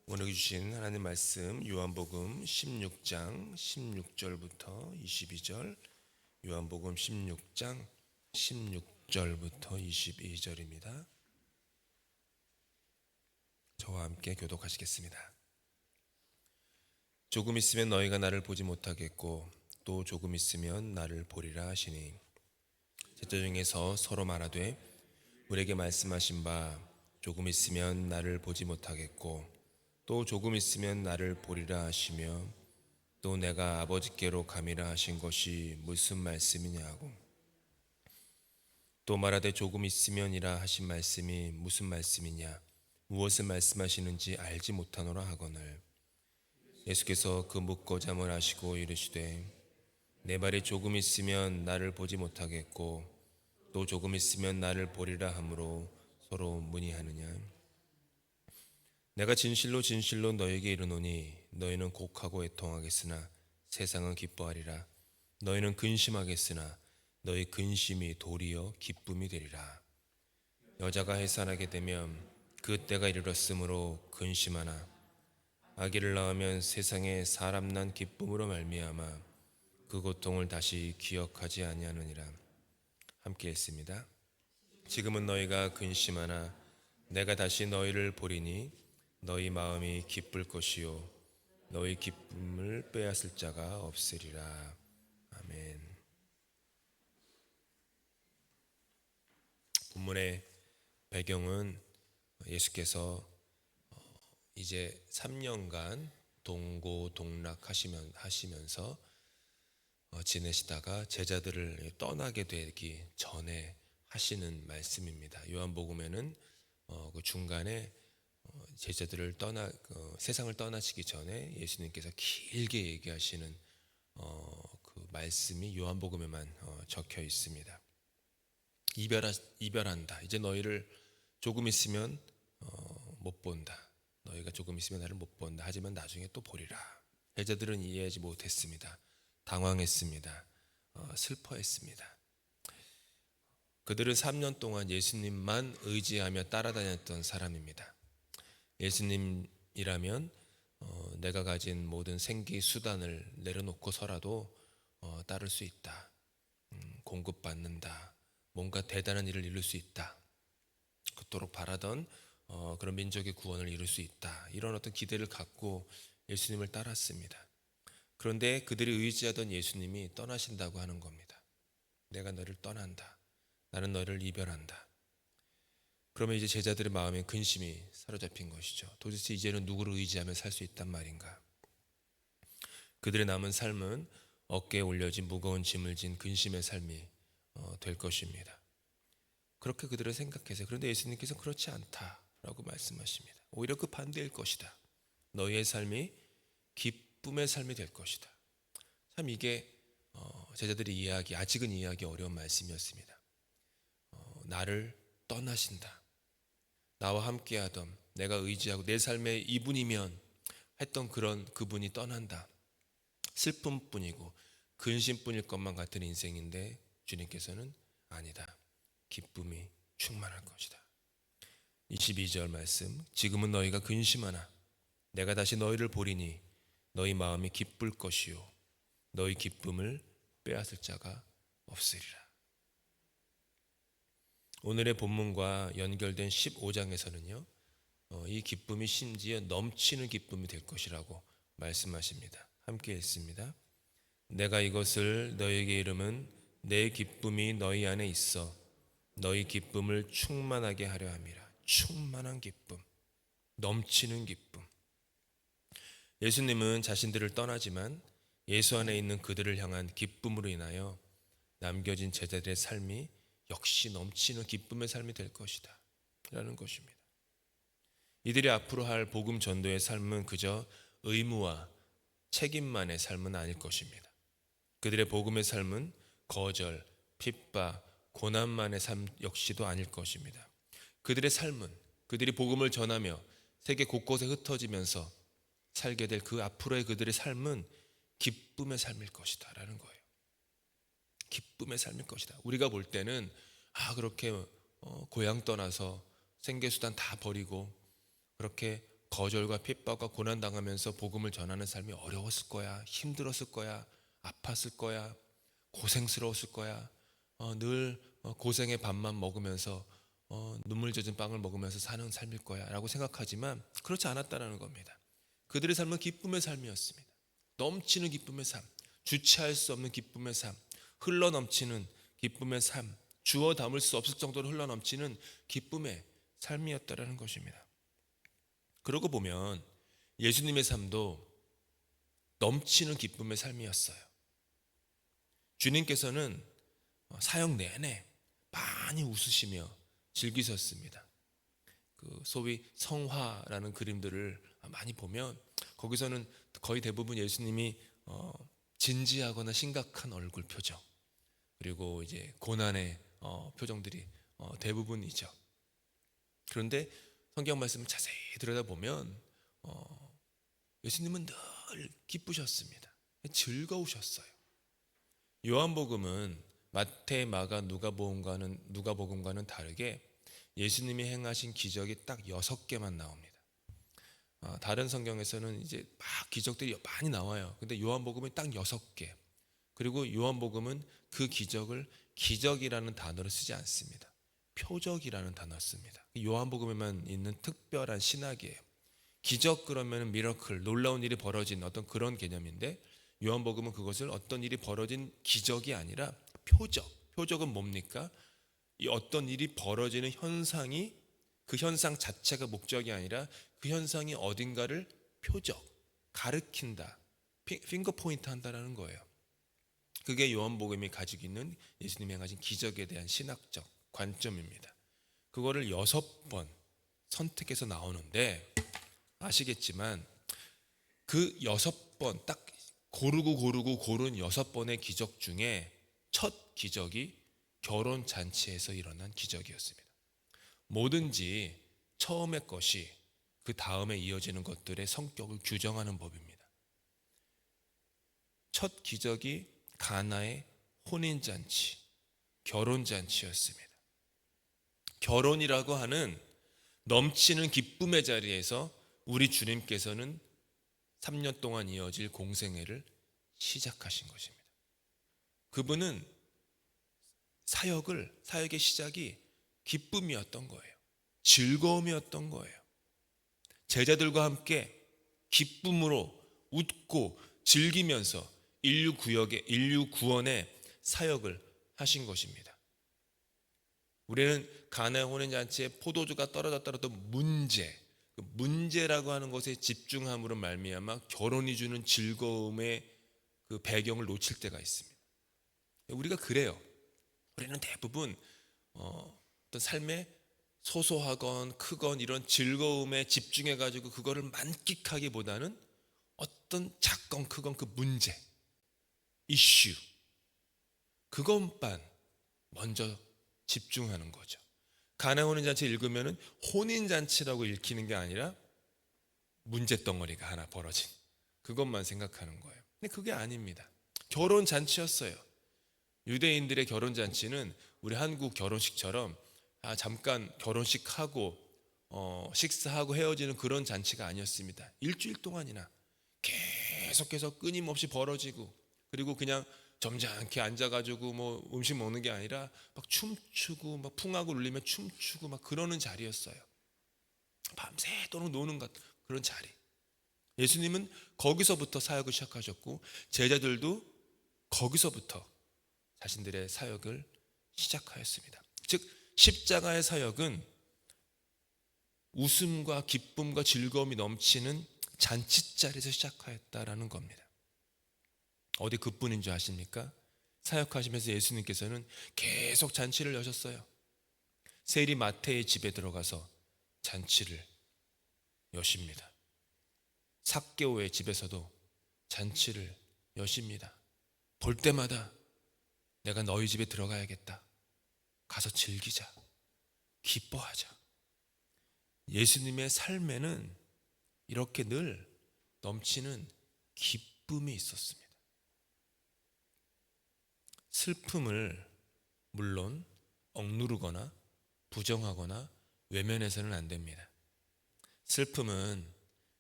오늘 주신 하나님 말씀 요한복음 16장 16절부터 22절, 요한복음 16장 16절부터 22절입니다. 저와 함께 교독하시겠습니다. 조금 있으면 너희가 나를 보지 못하겠고 또 조금 있으면 나를 보리라 하시니, 제자 중에서 서로 말하되 우리에게 말씀하신 바 조금 있으면 나를 보지 못하겠고 또 조금 있으면 나를 보리라 하시며, 또 내가 아버지께로 감이라 하신 것이 무슨 말씀이냐고. 또 말하되 조금 있으면이라 하신 말씀이 무슨 말씀이냐, 무엇을 말씀하시는지 알지 못하노라 하거늘, 예수께서 그 묻고자물 하시고 이르시되 내 말이 조금 있으면 나를 보지 못하겠고 또 조금 있으면 나를 보리라 하므로 서로 문의하느냐. 내가 진실로 진실로 너에게 이르노니 너희는 곡하고 애통하겠으나 세상은 기뻐하리라. 너희는 근심하겠으나 너희 근심이 도리어 기쁨이 되리라. 여자가 해산하게 되면 그 때가 이르렀으므로 근심하나 아기를 낳으면 세상에 사람 난 기쁨으로 말미암아 그 고통을 다시 기억하지 아니하느니라. 함께 했습니다. 지금은 너희가 근심하나 내가 다시 너희를 보리니 너희 마음이 기쁠 것이요 너희 기쁨을 빼앗을 자가 없으리라. 아멘. 본문의 배경은 예수께서 이제 3년간 동고동락하시면서 지내시다가 제자들을 떠나게 되기 전에 하시는 말씀입니다. 요한복음에는 그 중간에 제자들을 세상을 떠나시기 전에 예수님께서 길게 얘기하시는 그 말씀이 요한복음에만 적혀 있습니다. 이별한다. 이제 너희를 조금 있으면 못 본다. 너희가 조금 있으면 나를 못 본다. 하지만 나중에 또 보리라. 제자들은 이해하지 못했습니다. 당황했습니다. 슬퍼했습니다. 그들은 3년 동안 예수님만 의지하며 따라다녔던 사람입니다. 예수님이라면 내가 가진 모든 생기 수단을 내려놓고서라도 따를 수 있다. 공급받는다. 뭔가 대단한 일을 이룰 수 있다. 그토록 바라던 그런 민족의 구원을 이룰 수 있다. 이런 어떤 기대를 갖고 예수님을 따랐습니다. 그런데 그들이 의지하던 예수님이 떠나신다고 하는 겁니다. 내가 너를 떠난다. 나는 너를 이별한다. 그러면 이제 제자들의 마음에 근심이 사로잡힌 것이죠. 도대체 이제는 누구를 의지하며 살 수 있단 말인가? 그들의 남은 삶은 어깨에 올려진 무거운 짐을 진 근심의 삶이 될 것입니다. 그렇게 그들은 생각했어요. 그런데 예수님께서 그렇지 않다라고 말씀하십니다. 오히려 그 반대일 것이다. 너희의 삶이 기쁨의 삶이 될 것이다. 참 이게 제자들이 아직은 이해하기 어려운 말씀이었습니다. 나를 떠나신다. 나와 함께하던 내가 의지하고 내 삶의 이분이면 했던 그런 그분이 떠난다. 슬픔뿐이고 근심뿐일 것만 같은 인생인데 주님께서는 아니다. 기쁨이 충만할 것이다. 22절 말씀, 지금은 너희가 근심하나 내가 다시 너희를 보리니 너희 마음이 기쁠 것이요 너희 기쁨을 빼앗을 자가 없으리라. 오늘의 본문과 연결된 15장에서는요 이 기쁨이 심지어 넘치는 기쁨이 될 것이라고 말씀하십니다. 함께 읽습니다. 내가 이것을 너희에게 이름은 내 기쁨이 너희 안에 있어 너희 기쁨을 충만하게 하려 함이라. 충만한 기쁨, 넘치는 기쁨. 예수님은 자신들을 떠나지만 예수 안에 있는 그들을 향한 기쁨으로 인하여 남겨진 제자들의 삶이 역시 넘치는 기쁨의 삶이 될 것이다 라는 것입니다. 이들이 앞으로 할 복음 전도의 삶은 그저 의무와 책임만의 삶은 아닐 것입니다. 그들의 복음의 삶은 거절, 핍박, 고난만의 삶 역시도 아닐 것입니다. 그들의 삶은 그들이 복음을 전하며 세계 곳곳에 흩어지면서 살게 될 그 앞으로의 그들의 삶은 기쁨의 삶일 것이다 라는 거예요. 기쁨의 삶일 것이다. 우리가 볼 때는 그렇게 고향 떠나서 생계수단 다 버리고 그렇게 거절과 핍박과 고난 당하면서 복음을 전하는 삶이 어려웠을 거야. 힘들었을 거야. 아팠을 거야. 고생스러웠을 거야. 늘 고생의 밥만 먹으면서 눈물 젖은 빵을 먹으면서 사는 삶일 거야 라고 생각하지만 그렇지 않았다는 겁니다. 그들의 삶은 기쁨의 삶이었습니다. 넘치는 기쁨의 삶, 주체할 수 없는 기쁨의 삶, 흘러넘치는 기쁨의 삶, 주워 담을 수 없을 정도로 흘러넘치는 기쁨의 삶이었다라는 것입니다. 그러고 보면 예수님의 삶도 넘치는 기쁨의 삶이었어요. 주님께서는 사역 내내 많이 웃으시며 즐기셨습니다. 그 소위 성화라는 그림들을 많이 보면 거기서는 거의 대부분 예수님이 진지하거나 심각한 얼굴 표정, 그리고 이제 고난의 표정들이 대부분이죠. 그런데 성경 말씀을 자세히 들여다보면 예수님은 늘 기쁘셨습니다. 즐거우셨어요. 요한복음은 마태, 마가, 누가복음과는 다르게 예수님이 행하신 기적이 딱 6개만 나옵니다. 다른 성경에서는 이제 막 기적들이 많이 나와요. 근데 요한복음은 딱 6개. 그리고 요한복음은 그 기적을 기적이라는 단어를 쓰지 않습니다. 표적이라는 단어를 씁니다. 요한복음에만 있는 특별한 신학이에요. 기적 그러면 미러클, 놀라운 일이 벌어진 어떤 그런 개념인데 요한복음은 그것을 어떤 일이 벌어진 기적이 아니라 표적. 표적은 뭡니까? 이 어떤 일이 벌어지는 현상이 그 현상 자체가 목적이 아니라 그 현상이 어딘가를 표적, 가르친다, 핑거 포인트 한다라는 거예요. 그게 요한복음이 가지고 있는 예수님이 행하신 기적에 대한 신학적 관점입니다. 그거를 6번 선택해서 나오는데 아시겠지만 그 6번 딱 고른 6번의 기적 중에 첫 기적이 결혼잔치에서 일어난 기적이었습니다. 뭐든지 처음의 것이 그 다음에 이어지는 것들의 성격을 규정하는 법입니다. 첫 기적이 가나의 혼인잔치, 결혼잔치였습니다. 결혼이라고 하는 넘치는 기쁨의 자리에서 우리 주님께서는 3년 동안 이어질 공생애를 시작하신 것입니다. 그분은 사역의 시작이 기쁨이었던 거예요. 즐거움이었던 거예요. 제자들과 함께 기쁨으로 웃고 즐기면서 인류 구원의 사역을 하신 것입니다. 우리는 가나의 혼인잔치에 포도주가 떨어졌더라도 문제라고 하는 것에 집중함으로 말미암아 결혼이 주는 즐거움의 그 배경을 놓칠 때가 있습니다. 우리가 그래요. 우리는 대부분 어떤 삶의 소소하건 크건 이런 즐거움에 집중해가지고 그거를 만끽하기보다는 어떤 작건 크건 그 문제, 이슈, 그것만 먼저 집중하는 거죠. 가나의 혼인잔치 읽으면은 혼인잔치라고 읽히는 게 아니라 문제덩어리가 하나 벌어진 그것만 생각하는 거예요. 근데 그게 아닙니다. 결혼잔치였어요. 유대인들의 결혼잔치는 우리 한국 결혼식처럼 잠깐 결혼식하고 식사하고 헤어지는 그런 잔치가 아니었습니다. 일주일 동안이나 계속해서 끊임없이 벌어지고, 그리고 그냥 점잖게 앉아가지고 뭐 음식 먹는 게 아니라 막 춤추고 막 풍악을 울리며 춤추고 막 그러는 자리였어요. 밤새도록 노는 그런 자리. 예수님은 거기서부터 사역을 시작하셨고 제자들도 거기서부터 자신들의 사역을 시작하였습니다. 즉 십자가의 사역은 웃음과 기쁨과 즐거움이 넘치는 잔치자리에서 시작하였다라는 겁니다. 어디 그뿐인 줄 아십니까? 사역하시면서 예수님께서는 계속 잔치를 여셨어요. 세리 마태의 집에 들어가서 잔치를 여십니다. 삭개오의 집에서도 잔치를 여십니다. 볼 때마다 내가 너희 집에 들어가야겠다. 가서 즐기자. 기뻐하자. 예수님의 삶에는 이렇게 늘 넘치는 기쁨이 있었습니다. 슬픔을 물론 억누르거나 부정하거나 외면해서는 안 됩니다. 슬픔은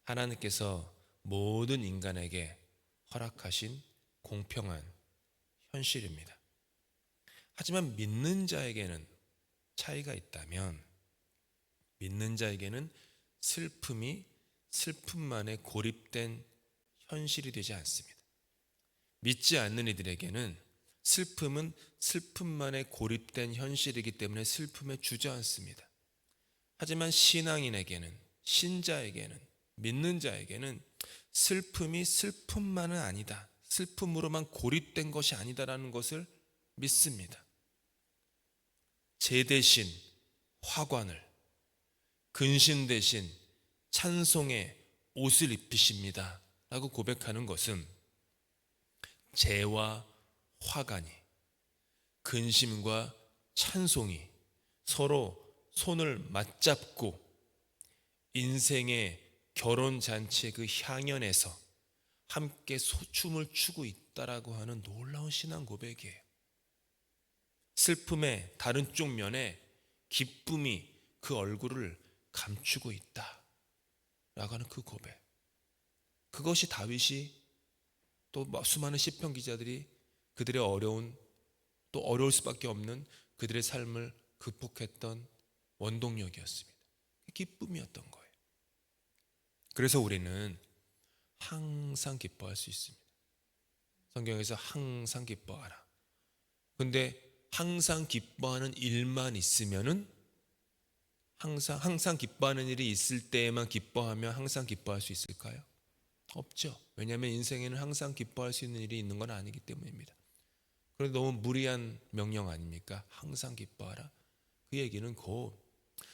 하나님께서 모든 인간에게 허락하신 공평한 현실입니다. 하지만 믿는 자에게는 차이가 있다면, 믿는 자에게는 슬픔이 슬픔만에 고립된 현실이 되지 않습니다. 믿지 않는 이들에게는 슬픔은 슬픔만에 고립된 현실이기 때문에 슬픔에 주저앉습니다. 하지만 신앙인에게는, 신자에게는, 믿는 자에게는 슬픔이 슬픔만은 아니다, 슬픔으로만 고립된 것이 아니다라는 것을 믿습니다. 제 대신 화관을, 근심 대신 찬송의 옷을 입히십니다 라고 고백하는 것은, 재와 화관이, 근심과 찬송이 서로 손을 맞잡고 인생의 결혼잔치의 그 향연에서 함께 춤을 추고 있다라고 하는 놀라운 신앙 고백이에요. 슬픔의 다른 쪽 면에 기쁨이 그 얼굴을 감추고 있다 라고 하는 그 고백, 그것이 다윗이 또 수많은 시편 기자들이 그들의 어려운, 또 어려울 수밖에 없는 그들의 삶을 극복했던 원동력이었습니다. 기쁨이었던 거예요. 그래서 우리는 항상 기뻐할 수 있습니다. 성경에서 항상 기뻐하라. 근데 항상 기뻐하는 일만 있으면은, 항상 기뻐하는 일이 있을 때에만 기뻐하면 항상 기뻐할 수 있을까요? 없죠. 왜냐하면 인생에는 항상 기뻐할 수 있는 일이 있는 건 아니기 때문입니다. 그런데 너무 무리한 명령 아닙니까? 항상 기뻐하라. 그 얘기는 곧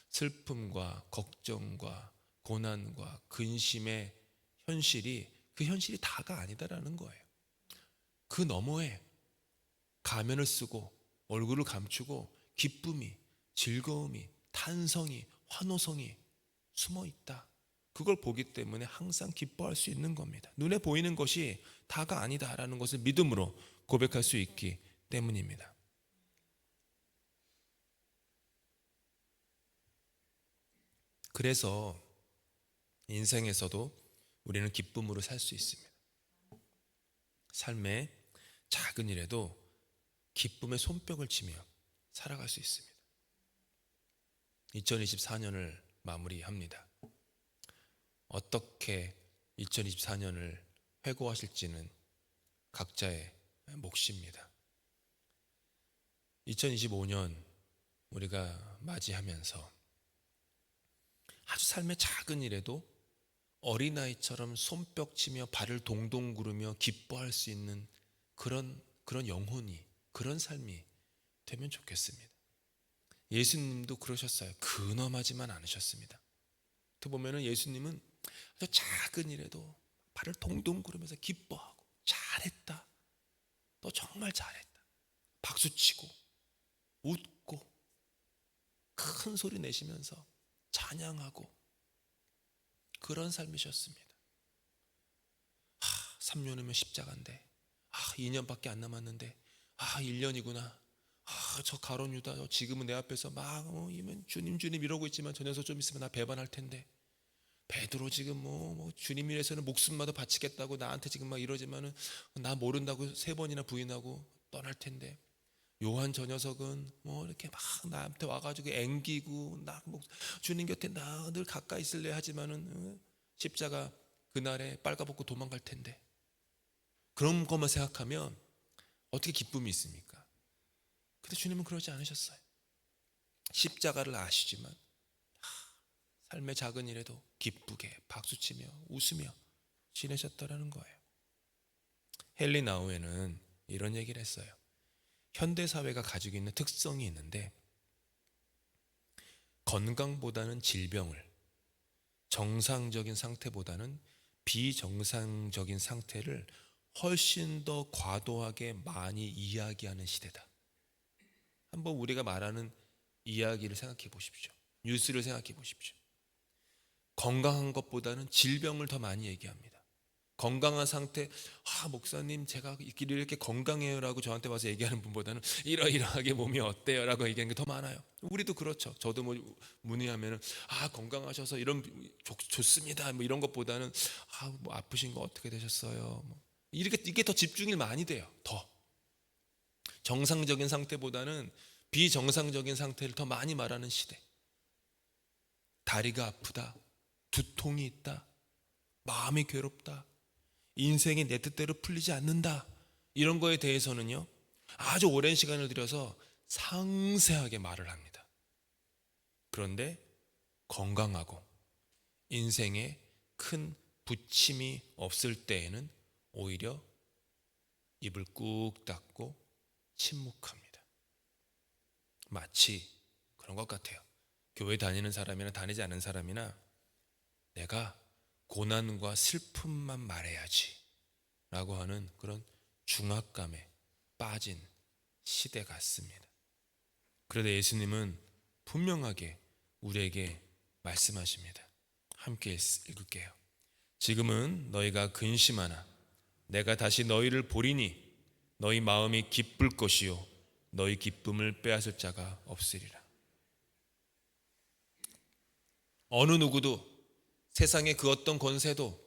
슬픔과 걱정과 고난과 근심의 현실이, 그 현실이 다가 아니다라는 거예요. 그 너머에 가면을 쓰고 얼굴을 감추고 기쁨이, 즐거움이, 탄성이, 환호성이 숨어 있다. 그걸 보기 때문에 항상 기뻐할 수 있는 겁니다. 눈에 보이는 것이 다가 아니다라는 것을 믿음으로 고백할 수 있기 때문입니다. 그래서 인생에서도 우리는 기쁨으로 살 수 있습니다. 삶의 작은 일에도 기쁨의 손뼉을 치며 살아갈 수 있습니다. 2024년을 마무리합니다. 어떻게 2024년을 회고하실지는 각자의 몫입니다. 2025년 우리가 맞이하면서 아주 삶의 작은 일에도 어린아이처럼 손뼉치며 발을 동동 구르며 기뻐할 수 있는 그런 영혼이, 그런 삶이 되면 좋겠습니다. 예수님도 그러셨어요. 근엄하지만 않으셨습니다. 또 보면은 예수님은 아주 작은 일에도 발을 동동 구르면서 기뻐하고, 잘했다, 너 정말 잘했다, 박수치고 웃고 큰 소리 내시면서 찬양하고, 그런 삶이셨습니다. 3년이면 십자가인데, 2년밖에 안 남았는데, 1년이구나, 저 가룟 유다 지금은 내 앞에서 막 주님 주님 이러고 있지만 저 녀석 좀 있으면 나 배반할 텐데, 베드로 지금 주님 위해서는 목숨마다 바치겠다고 나한테 지금 막 이러지만은 나 모른다고 3번이나 부인하고 떠날 텐데, 요한 저 녀석은 이렇게 막 나한테 와가지고 앵기고 나 주님 곁에 나 늘 가까이 있을래 하지만은 십자가 그날에 빨가벗고 도망갈 텐데, 그런 것만 생각하면 어떻게 기쁨이 있습니까? 근데 주님은 그러지 않으셨어요. 십자가를 아시지만 삶의 작은 일에도 기쁘게 박수치며 웃으며 지내셨다라는 거예요. 헨리 나우에는 이런 얘기를 했어요. 현대사회가 가지고 있는 특성이 있는데, 건강보다는 질병을, 정상적인 상태보다는 비정상적인 상태를 훨씬 더 과도하게 많이 이야기하는 시대다. 한번 우리가 말하는 이야기를 생각해 보십시오. 뉴스를 생각해 보십시오. 건강한 것보다는 질병을 더 많이 얘기합니다. 건강한 상태, 목사님 제가 이렇게 건강해요라고 저한테 와서 얘기하는 분보다는 이러이러하게 몸이 어때요라고 얘기하는 게 더 많아요. 우리도 그렇죠. 저도 뭐 문의하면은 건강하셔서 이런 좋습니다 뭐 이런 것보다는 뭐 아프신 거 어떻게 되셨어요? 뭐 이게 더 집중이 많이 돼요. 더 정상적인 상태보다는 비정상적인 상태를 더 많이 말하는 시대. 다리가 아프다, 두통이 있다, 마음이 괴롭다, 인생이 내 뜻대로 풀리지 않는다, 이런 거에 대해서는요 아주 오랜 시간을 들여서 상세하게 말을 합니다. 그런데 건강하고 인생에 큰 부침이 없을 때에는 오히려 입을 꾹 닫고 침묵합니다. 마치 그런 것 같아요. 교회 다니는 사람이나 다니지 않는 사람이나 내가 고난과 슬픔만 말해야지 라고 하는 그런 중압감에 빠진 시대 같습니다. 그런데 예수님은 분명하게 우리에게 말씀하십니다. 함께 읽을게요. 지금은 너희가 근심하나 내가 다시 너희를 보리니 너희 마음이 기쁠 것이요 너희 기쁨을 빼앗을 자가 없으리라. 어느 누구도 세상의 그 어떤 권세도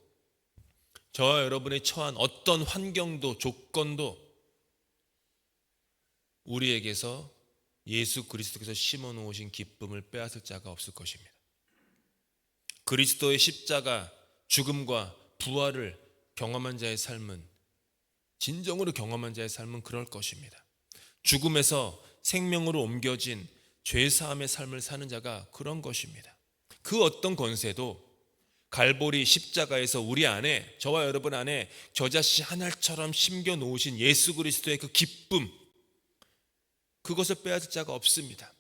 저와 여러분이 처한 어떤 환경도 조건도 우리에게서 예수 그리스도께서 심어 놓으신 기쁨을 빼앗을 자가 없을 것입니다. 그리스도의 십자가 죽음과 부활을 경험한 자의 삶은, 진정으로 경험한 자의 삶은 그럴 것입니다. 죽음에서 생명으로 옮겨진 죄사함의 삶을 사는 자가 그런 것입니다. 그 어떤 권세도 갈보리 십자가에서 우리 안에, 저와 여러분 안에 저자씨 하늘처럼 심겨 놓으신 예수 그리스도의 그 기쁨, 그것을 빼앗을 자가 없습니다.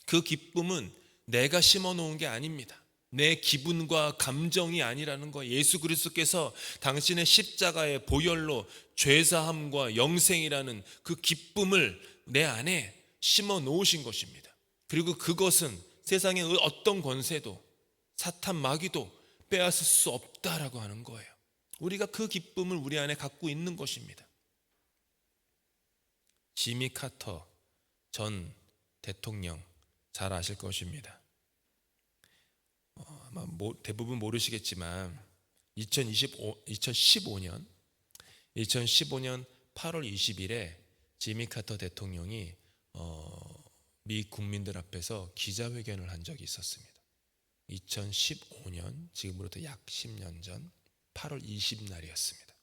그 기쁨은 내가 심어 놓은 게 아닙니다. 내 기분과 감정이 아니라는 거. 예수 그리스도께서 당신의 십자가의 보혈로 죄사함과 영생이라는 그 기쁨을 내 안에 심어 놓으신 것입니다. 그리고 그것은 세상의 어떤 권세도 사탄 마귀도 빼앗을 수 없다라고 하는 거예요. 우리가 그 기쁨을 우리 안에 갖고 있는 것입니다. 지미 카터 전 대통령 잘 아실 것입니다. 아마 대부분 모르시겠지만 2015년 8월 20일에 지미 카터 대통령이 미 국민들 앞에서 기자회견을 한 적이 있었습니다. 2015년, 지금으로부터 약 10년 전 8월 20날이었습니다.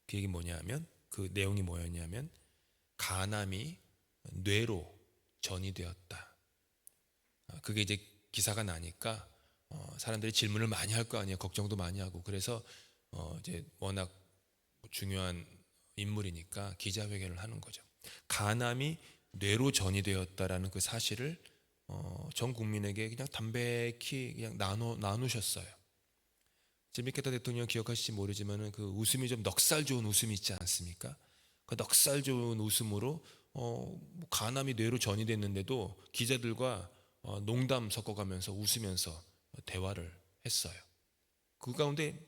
그 얘기 뭐냐면, 그 내용이 뭐였냐면, 간암이 뇌로 전이되었다. 그게 이제 기사가 나니까 사람들이 질문을 많이 할 거 아니에요. 걱정도 많이 하고. 그래서 이제 워낙 중요한 인물이니까 기자회견을 하는 거죠. 간암이 뇌로 전이되었다라는 그 사실을 전 국민에게 그냥 담백히 그냥 나누셨어요. 지미 카터 대통령 기억하실지 모르지만은 그 웃음이 좀 넉살 좋은 웃음이 있지 않습니까? 그 넉살 좋은 웃음으로 간암이 뇌로 전이됐는데도 기자들과 농담 섞어가면서 웃으면서 대화를 했어요. 그 가운데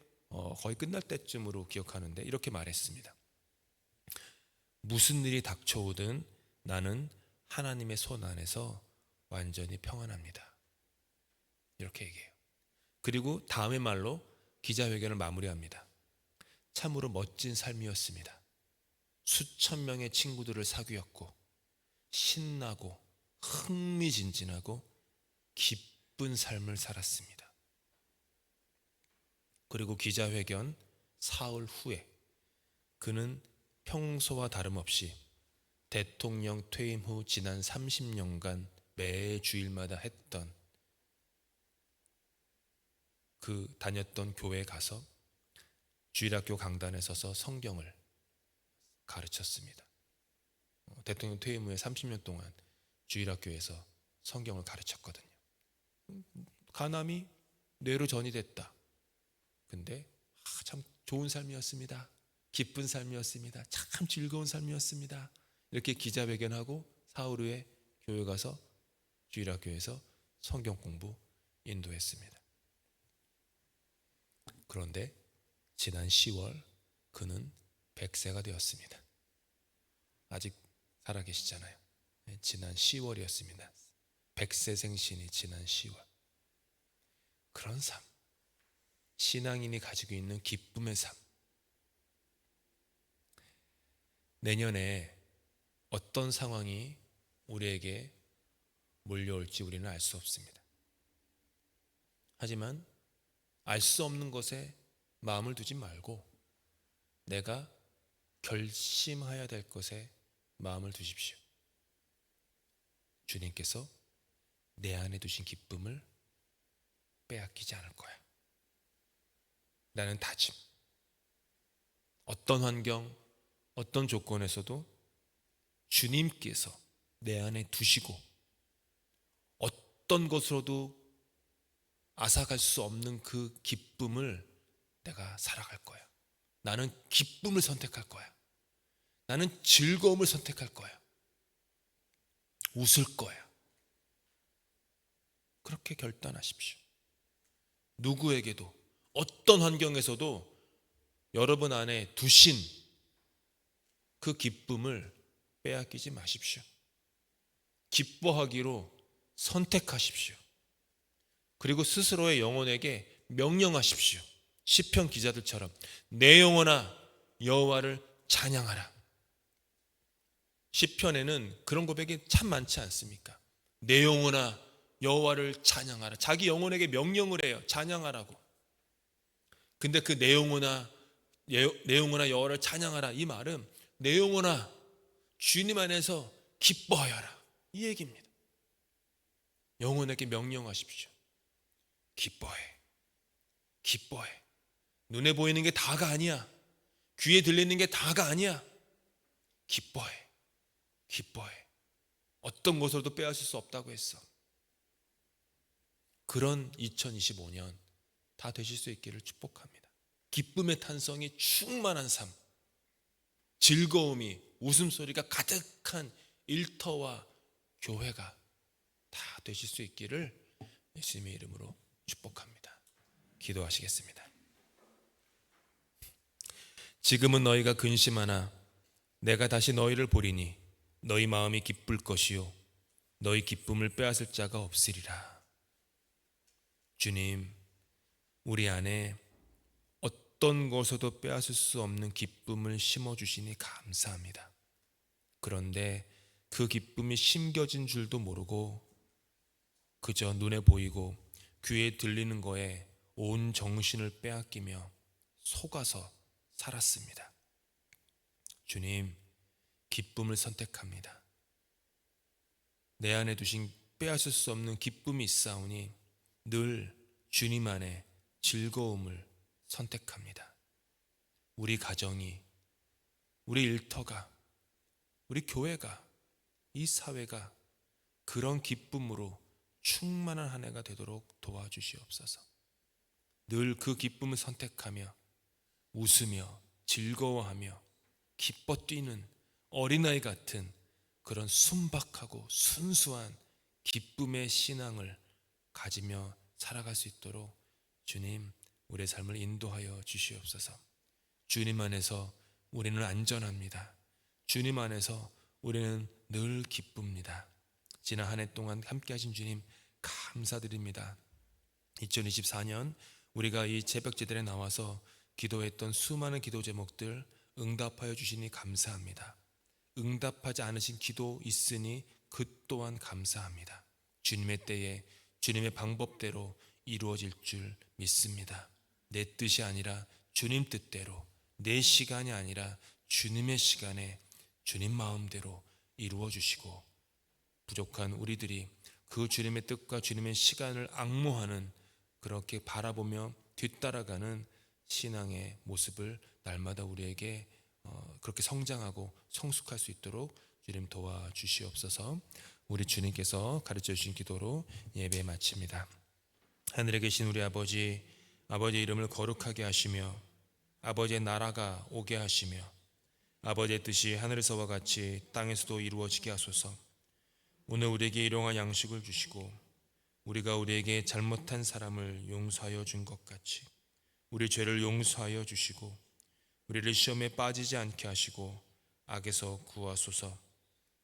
거의 끝날 때쯤으로 기억하는데 이렇게 말했습니다. 무슨 일이 닥쳐오든 나는 하나님의 손 안에서 완전히 평안합니다. 이렇게 얘기해요. 그리고 다음의 말로 기자회견을 마무리합니다. 참으로 멋진 삶이었습니다. 수천 명의 친구들을 사귀었고 신나고 흥미진진하고 기쁜 삶을 살았습니다. 그리고 기자회견 사흘 후에 그는 평소와 다름없이 대통령 퇴임 후 지난 30년간 매 주일마다 했던 그 다녔던 교회에 가서 주일학교 강단에 서서 성경을 가르쳤습니다. 대통령 퇴임 후에 30년 동안 주일학교에서 성경을 가르쳤거든요. 간암이 뇌로 전이됐다. 근데 참 좋은 삶이었습니다. 기쁜 삶이었습니다. 참 즐거운 삶이었습니다. 이렇게 기자회견하고 사흘 후에 교회 가서 주일학교에서 성경 공부 인도했습니다. 그런데 지난 10월 그는 100세가 되었습니다. 아직 살아계시잖아요. 지난 10월이었습니다. 100세 생신이 지난 10월. 그런 삶, 신앙인이 가지고 있는 기쁨의 삶. 내년에 어떤 상황이 우리에게 몰려올지 우리는 알 수 없습니다. 하지만 알 수 없는 것에 마음을 두지 말고 내가 결심해야 될 것에 마음을 두십시오. 주님께서 내 안에 두신 기쁨을 빼앗기지 않을 거야. 라는 다짐. 어떤 환경, 어떤 조건에서도 주님께서 내 안에 두시고 어떤 것으로도 앗아갈 수 없는 그 기쁨을 내가 살아갈 거야. 나는 기쁨을 선택할 거야. 나는 즐거움을 선택할 거야. 웃을 거야. 그렇게 결단하십시오. 누구에게도 어떤 환경에서도 여러분 안에 두신 그 기쁨을 빼앗기지 마십시오. 기뻐하기로 선택하십시오. 그리고 스스로의 영혼에게 명령하십시오. 시편 기자들처럼 내 영혼아 여호와를 찬양하라. 시편에는 그런 고백이 참 많지 않습니까? 내 영혼아 여호와를 찬양하라. 자기 영혼에게 명령을 해요. 찬양하라고. 근데 그 내 영혼아 여호와를 찬양하라, 이 말은 내 영혼아 주님 안에서 기뻐하여라, 이 얘기입니다. 영혼에게 명령하십시오. 기뻐해. 기뻐해. 눈에 보이는 게 다가 아니야. 귀에 들리는 게 다가 아니야. 기뻐해. 기뻐해. 어떤 것으로도 빼앗을 수 없다고 했어. 그런 2025년 다 되실 수 있기를 축복합니다. 기쁨의 탄성이 충만한 삶, 즐거움이, 웃음소리가 가득한 일터와 교회가 다 되실 수 있기를 예수님의 이름으로 축복합니다. 기도하시겠습니다. 지금은 너희가 근심하나 내가 다시 너희를 보리니 너희 마음이 기쁠 것이요 너희 기쁨을 빼앗을 자가 없으리라. 주님, 우리 안에 어떤 것에도 빼앗을 수 없는 기쁨을 심어주시니 감사합니다. 그런데 그 기쁨이 심겨진 줄도 모르고 그저 눈에 보이고 귀에 들리는 거에 온 정신을 빼앗기며 속아서 살았습니다. 주님, 기쁨을 선택합니다. 내 안에 두신 빼앗을 수 없는 기쁨이 있사오니 늘 주님 안에 즐거움을 선택합니다. 우리 가정이, 우리 일터가, 우리 교회가, 이 사회가 그런 기쁨으로 충만한 한 해가 되도록 도와주시옵소서. 늘 그 기쁨을 선택하며 웃으며 즐거워하며 기뻐 뛰는 어린아이 같은 그런 순박하고 순수한 기쁨의 신앙을 가지며 살아갈 수 있도록 주님, 우리의 삶을 인도하여 주시옵소서. 주님 안에서 우리는 안전합니다. 주님 안에서 우리는 늘 기쁩니다. 지난 한 해 동안 함께 하신 주님 감사드립니다. 2024년 우리가 이 새벽제들에 나와서 기도했던 수많은 기도 제목들 응답하여 주시니 감사합니다. 응답하지 않으신 기도 있으니 그 또한 감사합니다. 주님의 때에 주님의 방법대로 이루어질 줄 믿습니다. 내 뜻이 아니라 주님 뜻대로, 내 시간이 아니라 주님의 시간에 주님 마음대로 이루어 주시고 부족한 우리들이 그 주님의 뜻과 주님의 시간을 앙모하는, 그렇게 바라보며 뒤따라가는 신앙의 모습을 날마다 우리에게 그렇게 성장하고 성숙할 수 있도록 주님 도와주시옵소서. 우리 주님께서 가르쳐 주신 기도로 예배 마칩니다. 하늘에 계신 우리 아버지, 아버지의 이름을 거룩하게 하시며 아버지의 나라가 오게 하시며 아버지의 뜻이 하늘에서와 같이 땅에서도 이루어지게 하소서. 오늘 우리에게 일용할 양식을 주시고 우리가 우리에게 잘못한 사람을 용서하여 준 것 같이 우리 죄를 용서하여 주시고 우리를 시험에 빠지지 않게 하시고 악에서 구하소서.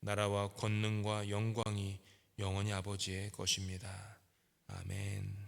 나라와 권능과 영광이 영원히 아버지의 것입니다. 아멘.